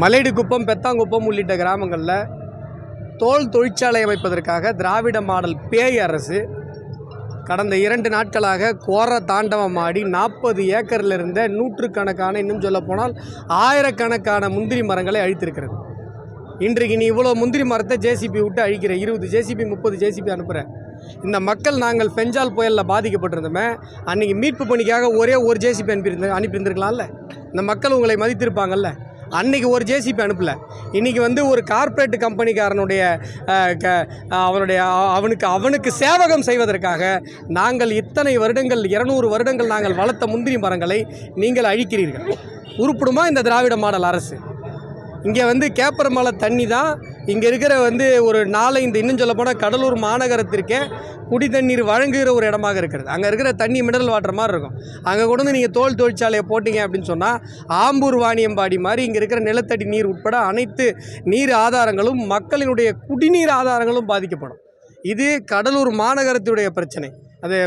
மலையடிக்குப்பம், பெத்தாங்குப்பம் உள்ளிட்ட கிராமங்களில் தோல் தொழிற்சாலை அமைப்பதற்காக திராவிட மாடல் பேய் அரசு கடந்த 2 நாட்களாக கோர தாண்டவம் ஆடி 40 ஏக்கரில் இருந்த நூற்றுக்கணக்கான, இன்னும் சொல்லப்போனால் ஆயிரக்கணக்கான முந்திரி மரங்களை அழித்திருக்கிறது. இன்றைக்கு நீ இவ்வளோ முந்திரி மரத்தை ஜேசிபி விட்டு அழிக்கிற, 20 ஜேசிபி 30 ஜேசிபி அனுப்புகிற. இந்த மக்கள் நாங்கள் பெஞ்சால் புயலில் பாதிக்கப்பட்டிருந்தோமே, அன்றைக்கி மீட்பு பணிக்காக ஒரே ஒரு ஜேசிபி அனுப்பியிருந்துருக்கலாம்ல. இந்த மக்கள் உங்களை மதித்திருப்பாங்கல்ல. அன்றைக்கி ஒரு ஜேசிபி அனுப்பலை. இன்றைக்கி ஒரு கார்ப்பரேட் கம்பெனிக்காரனுடைய அவனுக்கு சேவகம் செய்வதற்காக நாங்கள் இத்தனை வருடங்கள் 200 வருடங்கள் நாங்கள் வளர்த்த முந்திரி மரங்களை நீங்கள் அழிக்கிறீர்கள். உருப்படுமா இந்த திராவிட மாடல் அரசு? இங்கே கேப்பர் மலை தண்ணி தான் இங்கே இருக்கிற ஒரு 4-5 இன்னும் சொல்ல போனால் கடலூர் மாநகரத்திற்கே குடி தண்ணீர் வழங்குகிற ஒரு இடமாக இருக்கிறது. அங்கே இருக்கிற தண்ணி மினரல் வாட்டர் மாதிரி இருக்கும். அங்கே கொண்டு நீங்கள் தோல் தொழிற்சாலையை போட்டிங்க அப்படின்னு சொன்னால் ஆம்பூர் வாணியம்பாடி மாதிரி இங்கே இருக்கிற நிலத்தடி நீர் உட்பட அனைத்து நீர் ஆதாரங்களும் மக்களினுடைய குடிநீர் ஆதாரங்களும் பாதிக்கப்படும். இது கடலூர் மாநகரத்துடைய பிரச்சனை. அது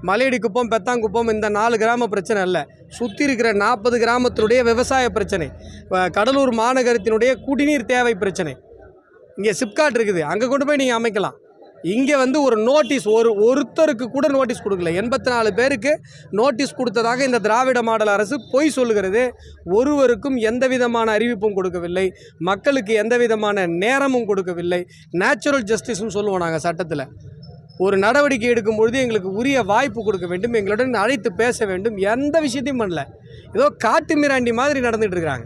மலையடிக்குப்பம், பெத்தாங்குப்பம் இந்த 4 கிராம பிரச்சனை அல்ல. சுற்றி இருக்கிற 40 கிராமத்தினுடைய விவசாய பிரச்சனை, கடலூர் மாநகரத்தினுடைய குடிநீர் தேவை பிரச்சனை. இங்கே சிப்காட் இருக்குது, அங்கே கொண்டு போய் நீங்கள் அமைக்கலாம். இங்கே ஒரு நோட்டீஸ் ஒருத்தருக்கு கூட நோட்டீஸ் கொடுக்கல. 84 பேருக்கு நோட்டீஸ் கொடுத்ததாக இந்த திராவிட மாடல் அரசு பொய் சொல்லுகிறது. ஒருவருக்கும் எந்த விதமான அறிவிப்பும் கொடுக்கவில்லை, மக்களுக்கு எந்த விதமான நேரமும் கொடுக்கவில்லை. நேச்சுரல் ஜஸ்டிஸ்ன்னு சொல்லுவோம் நாங்கள் சட்டத்தில். ஒரு நடவடிக்கை எடுக்கும் பொழுது எங்களுக்கு உரிய வாய்ப்பு கொடுக்க வேண்டும், எங்களுடன் அழைத்து பேச வேண்டும். எந்த விஷயத்தையும் பண்ணல. ஏதோ காட்டு மிராண்டி மாதிரி நடந்துகிட்டு இருக்கிறாங்க.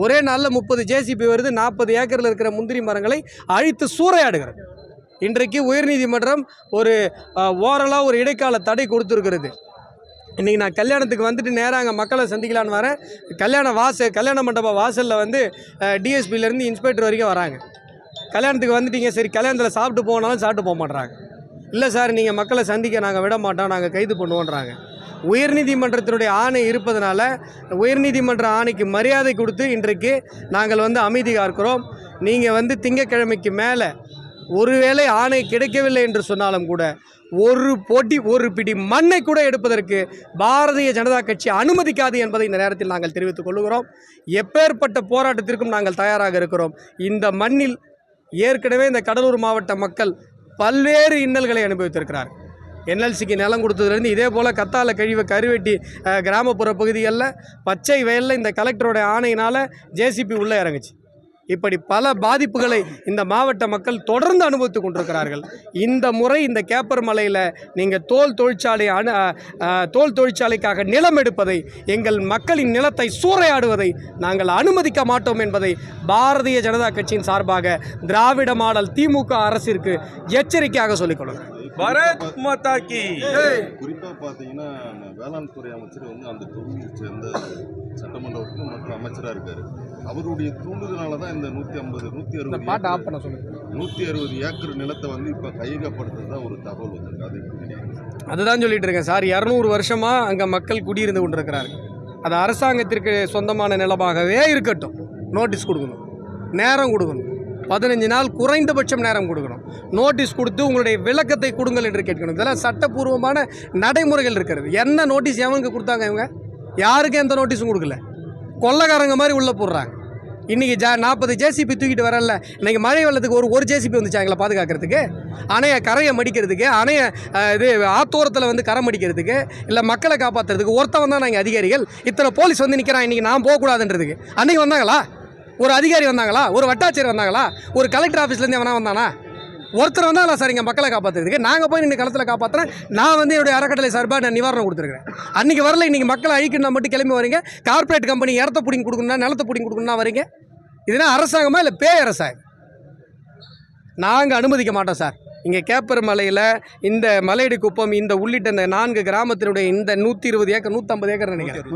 ஒரே நாளில் 30 ஜேசிபி வருது, 40 ஏக்கரில் இருக்கிற முந்திரி மரங்களை அழித்து சூறையாடுகிறது. இன்றைக்கு உயர்நீதிமன்றம் ஓரலாக ஒரு இடைக்கால தடை கொடுத்துருக்கிறது. இன்றைக்கி நான் கல்யாணத்துக்கு வந்துட்டு நேராக அங்கே மக்களை சந்திக்கலான்னு வரேன். கல்யாண மண்டப வாசலில் டிஎஸ்பியிலேருந்து இன்ஸ்பெக்டர் வரைக்கும் வராங்க. கல்யாணத்துக்கு வந்துட்டீங்க, சரி கல்யாணத்தில் சாப்பிட்டு போனாலும் சாப்பிட்டு போக மாட்றாங்க. இல்லை சார், நீங்கள் மக்களை சந்திக்க நாங்கள் விட மாட்டோம், நாங்கள் கைது பண்ணுவோன்றாங்க. உயர்நீதிமன்றத்தினுடைய ஆணை இருப்பதனால உயர்நீதிமன்ற ஆணைக்கு மரியாதை கொடுத்து இன்றைக்கு நாங்கள் அமைதி காக்கிறோம். நீங்கள் திங்கக்கிழமைக்கு மேலே ஒருவேளை ஆணை கிடைக்கவில்லை என்று சொன்னாலும் கூட ஒரு பிடி மண்ணை கூட எடுப்பதற்கு பாரதிய ஜனதா கட்சி அனுமதிக்காது என்பதை இந்த நேரத்தில் நாங்கள் தெரிவித்துக் கொள்கிறோம். எப்பேற்பட்ட போராட்டத்திற்கும் நாங்கள் தயாராக இருக்கிறோம். இந்த மண்ணில் ஏற்கனவே இந்த கடலூர் மாவட்ட மக்கள் பல்வேறு இன்னல்களை அனுபவித்திருக்கிறார். என்எல்சிக்கு நிலம் கொடுத்ததுலேருந்து இதே போல் கத்தால கருவெட்டி கிராமப்புற பகுதிகளில் பச்சை வயலில் இந்த கலெக்டரோட ஆணையினால் ஜேசிபி உள்ளே இறங்குச்சு. இப்படி பல பாதிப்புகளை இந்த மாவட்ட மக்கள் தொடர்ந்து அனுபவித்து கொண்டிருக்கிறார்கள். இந்த முறை இந்த கேப்பர் மலையில் நீங்கள் தோல் தொழிற்சாலைக்காக நிலம் எடுப்பதை, எங்கள் மக்களின் நிலத்தை சூறையாடுவதை நாங்கள் அனுமதிக்க மாட்டோம் என்பதை பாரதிய ஜனதா கட்சியின் சார்பாக திராவிட மாடல் திமுக அரசிற்கு எச்சரிக்கையாக சொல்லிக்கொள்கிறேன். பாரத் மாதா கி ஜெய். குறிப்பாக பார்த்தீங்கன்னா வேளாண் துறை அமைச்சர் அந்த தொகுதியை சேர்ந்த சட்டமன்ற உறுப்பினர் மற்றும் அமைச்சராக இருக்கார். அவருடைய தூண்டுதனால தான் இந்த 160 ஏக்கர் நிலத்தை இப்போ கையகப்படுத்துறதா ஒரு தகவல் வந்திருக்கு. அதுதான் சொல்லிட்டு இருக்கேன் சார். 200 வருஷமாக அங்கே மக்கள் குடியிருந்து கொண்டிருக்கிறார்கள். அது அரசாங்கத்திற்கு சொந்தமான நிலமாகவே இருக்கட்டும். நோட்டீஸ் கொடுக்கணும், நேரம் கொடுக்கணும், 15 நாள் குறைந்தபட்சம் நேரம் கொடுக்கணும். நோட்டீஸ் கொடுத்து உங்களுடைய விளக்கத்தை கொடுங்கள் என்று கேட்கணும். இதெல்லாம் சட்டப்பூர்வமான நடைமுறைகள் இருக்கிறது. என்ன நோட்டீஸ் எவனுக்கு கொடுத்தாங்க? இவங்க யாருக்கும் எந்த நோட்டீஸும் கொடுக்கல. கொள்ளக்காரங்க மாதிரி உள்ளே போடுறாங்க. இன்றைக்கி 40 ஜேசிபி தூக்கிட்டு வரல. இன்றைக்கி மழை வெள்ளத்துக்கு ஒரு ஜேசிபி வந்துச்சாங்களா பாதுகாக்கிறதுக்கு, அணையை கரையை மடிக்கிறதுக்கு, அணையை ஆத்தோரத்தில் கரை மடிக்கிறதுக்கு, இல்லை மக்களை காப்பாற்றுறதுக்கு ஒருத்தவன் தான் நாங்கள் அதிகாரிகள். இத்தனை போலீஸ் நிற்கிறான். இன்றைக்கி நான் போகக்கூடாதுன்றதுக்கு அன்றைக்கி வந்தாங்களா? ஒரு அதிகாரி வந்தாங்களா? ஒரு வட்டாட்சியர் வந்தாங்களா? ஒரு கலெக்டர் ஆஃபீஸ்லேருந்து எவனா வந்தானா? ஒருத்தர் வந்தாங்களா சார் இங்கே மக்களை காப்பாற்றுறதுக்கு? நாங்கள் போய் நின்று களத்தில் காப்பாற்றுறேன். நான் என்னுடைய அறக்கட்டளை சார்பாக நான் நிவாரணம் கொடுத்துருக்கேன். அன்றைக்கி வரல. இன்றைக்கி மக்களை அழிக்கணும்னா மட்டும் கிளம்பி வரீங்க. கார்ப்பரேட் கம்பெனி இடத்த பிடிங்கி கொடுக்கணும்னா, நிலத்தை பிடிங்கி கொடுக்கணும்னா வரீங்க. இதுனா அரசாங்கமா இல்லை பேய் அரசாங்கம்? நாங்கள் அனுமதிக்க மாட்டோம் சார். இங்கே கேப்பர் மலையில் இந்த மலையடிக்குப்பம் இந்த உள்ளிட்ட இந்த 4 கிராமத்தினுடைய இந்த 120 ஏக்கர் 150 ஏக்கர் நினைக்கிறேன்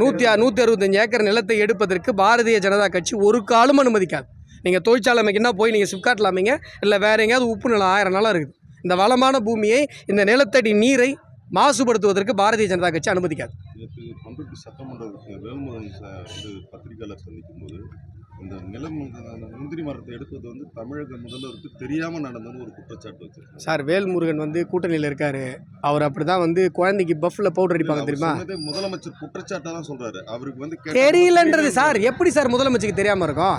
165 ஏக்கர் நிலத்தை எடுப்பதற்கு பாரதிய ஜனதா கட்சி ஒரு காலம் அனுமதிக்காது. நீங்கள் தொழிற்சாலை அமைக்கினா போய் நீங்கள் சிப்காட்டில் அமைங்க, இல்லை வேறு எங்கேயாவது உப்பு நிலம் 1000 நிலம் இருக்குது. இந்த வளமான பூமியை, இந்த நிலத்தடி நீரை மாசுபடுத்துவதற்கு பாரதிய ஜனதா கட்சி அனுமதிக்காது. சட்டமன்ற வேல்முருகன் பத்திரிகையாளர் சந்திக்கும் போது இந்த முந்திரி மரத்தை எடுப்பது வந்து தமிழக முதல்வருக்கு தெரியாமல் நடந்தது ஒரு குற்றச்சாட்டு வச்சிருக்காரு. சார் வேல்முருகன் வந்து கூட்டணியில் இருக்காரு. அவர் அப்படி தான் வந்து குழந்தைக்கு பஃப்பில் பவுடர் அடிப்பாங்க தெரியுமா? முதலமைச்சர் குற்றச்சாட்டாக தான் சொல்றாரு. அவருக்கு வந்து தெரியலன்றது சார். எப்படி சார் முதலமைச்சருக்கு தெரியாமல் இருக்கும்?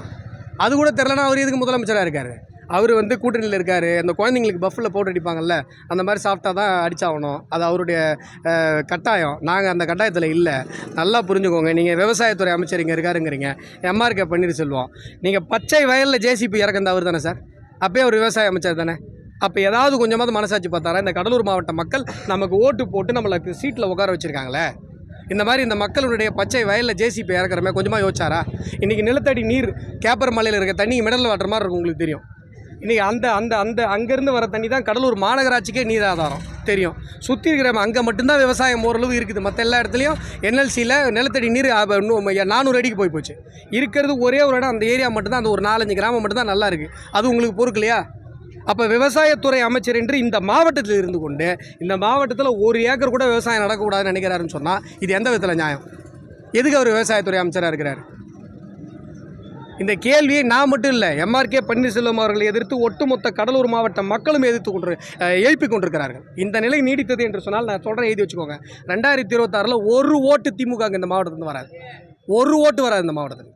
அது கூட தெரிலனா அவர் எதுக்கு முதலமைச்சராக இருக்காரு? அவர் வந்து கூட்டணியில் இருக்கார். அந்த குழந்தைங்களுக்கு பஃப்பில் போட்டு அடிப்பாங்கல்ல, அந்த மாதிரி சாப்பிட்டா தான் அடித்தாகணும். அது அவருடைய கட்டாயம். நாங்கள் அந்த கட்டாயத்தில் இல்லை. நல்லா புரிஞ்சுக்கோங்க. நீங்கள் விவசாயத்துறை அமைச்சர் இங்கே இருக்காருங்கிறீங்க. எம்ஆர்கே பன்னீர்செல்வம். நீங்கள் பச்சை வயலில் ஜேசிபி இறக்குந்த அவர் தானே சார்? அப்போயே அவர் விவசாய அமைச்சர் தானே? அப்போ ஏதாவது கொஞ்சமாவது மனசாட்சி பார்த்தாரா? இந்த கடலூர் மாவட்ட மக்கள் நமக்கு ஓட்டு போட்டு நம்மளுக்கு சீட்டில் உட்கார வச்சுருக்காங்களே, இந்த மாதிரி இந்த மக்களுடைய பச்சை வயலில் ஜேசிபி இறக்குறமே கொஞ்சமாக யோசிச்சாரா? இன்றைக்கி நிலத்தடி நீர் கேப்பர் மலையில் இருக்க தண்ணி மினரல் வாட்டர் மாதிரி இருக்கும், உங்களுக்கு தெரியும். இன்றைக்கி அந்த அங்கேருந்து வர தண்ணி தான் கடலூர் மாநகராட்சிக்கே நீர் ஆதாரம் தெரியும். சுற்றி இருக்கிற அங்கே மட்டும்தான் விவசாயம் ஓரளவு இருக்குது. மற்ற எல்லா இடத்துலையும் என்எல்சியில் நிலத்தடி நீர் 400 அடிக்கு போச்சு. இருக்கிறது ஒரே ஒரு இடம், அந்த ஏரியா மட்டும்தான், அந்த ஒரு 4-5 கிராமம் மட்டும்தான் நல்லா இருக்குது. அது உங்களுக்கு பொறுக்கலையா? அப்போ விவசாயத்துறை அமைச்சர் என்று இந்த மாவட்டத்தில் இருந்து கொண்டு இந்த மாவட்டத்தில் 1 ஏக்கர் கூட விவசாயம் நடக்கக்கூடாதுன்னு நினைக்கிறாருன்னு சொன்னால் இது எந்த விதத்தில் நியாயம்? எதுக்கு அவர் விவசாயத்துறை அமைச்சராக இருக்கிறார்? இந்த கேள்வியை நான் மட்டும் இல்லை, எம்ஆர்கே பன்னீர்செல்வம் அவர்களை எதிர்த்து ஒட்டுமொத்த கடலூர் மாவட்ட மக்களும் எழுப்பிக் கொண்டிருக்கிறார்கள். இந்த நிலை நீடித்தது என்று சொன்னால் நான் சொல்கிறேன், எழுதி வச்சுக்கோங்க. 2026 1 ஓட்டு திமுக இந்த மாவட்டத்தில் வராது. 1 ஓட்டு வராது இந்த மாவட்டத்தில்.